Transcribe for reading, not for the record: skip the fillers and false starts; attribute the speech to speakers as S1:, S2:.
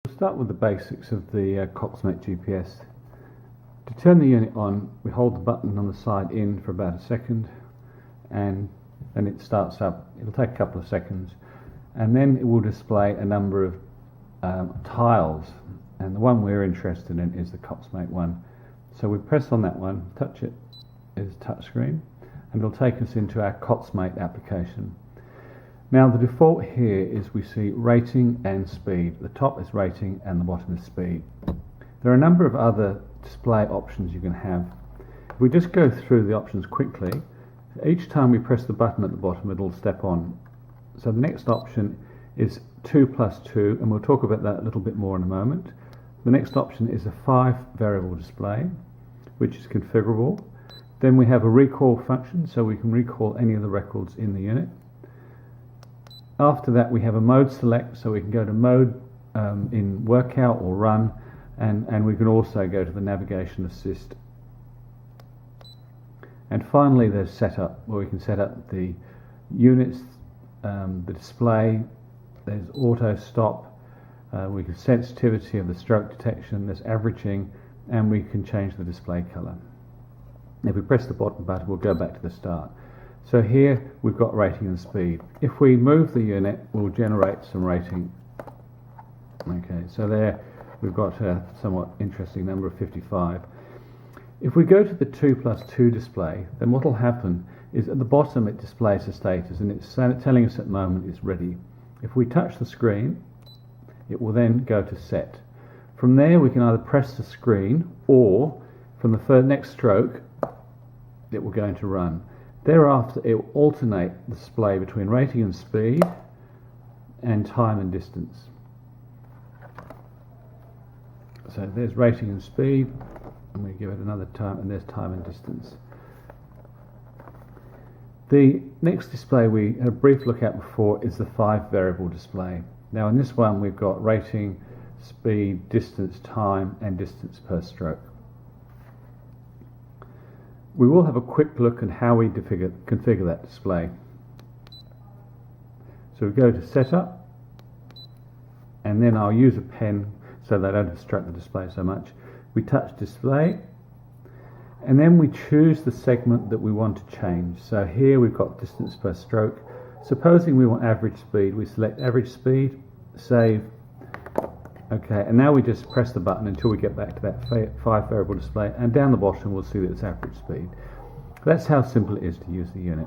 S1: We'll start with the basics of the Coxmate GPS. To turn the unit on, we hold the button on the side in for about a second, and then it starts up. It'll take a couple of seconds, and then it will display a number of tiles, and the one we're interested in is the Coxmate one. So we press on that one, touch it, is touchscreen, and it'll take us into our Coxmate application. Now the default here is we see rating and speed. The top is rating and the bottom is speed. There are a number of other display options you can have. If we just go through the options quickly, each time we press the button at the bottom it'll step on. So the next option is 2+2, and we'll talk about that a little bit more in a moment. The next option is a 5 variable display, which is configurable. Then we have a recall function, so we can recall any of the records in the unit. After that we have a mode select, so we can go to mode in workout or run, and we can also go to the navigation assist. And finally there's setup, where we can set up the units, the display, there's auto stop, we can sensitivity of the stroke detection, there's averaging, and we can change the display color. If we press the bottom button we'll go back to the start. So here we've got rating and speed. If we move the unit, we'll generate some rating. Okay, so there we've got a somewhat interesting number of 55. If we go to the 2+2 display, then what will happen is at the bottom it displays the status, and it's telling us at the moment it's ready. If we touch the screen, it will then go to set. From there we can either press the screen, or from the next stroke it will go into run. Thereafter it will alternate the display between rating and speed and time and distance. So there's rating and speed, and we give it another time, and there's time and distance. The next display we had a brief look at before is the 5 variable display. Now in this one we've got rating, speed, distance, time, and distance per stroke. We will have a quick look at how we configure that display. So we go to setup, and then I'll use a pen so that I don't distract the display so much. We touch display, and then we choose the segment that we want to change. So here we've got distance per stroke. Supposing we want average speed, we select average speed, save. Okay, and now we just press the button until we get back to that 5 variable display, and down the bottom we'll see that it's average speed. That's how simple it is to use the unit.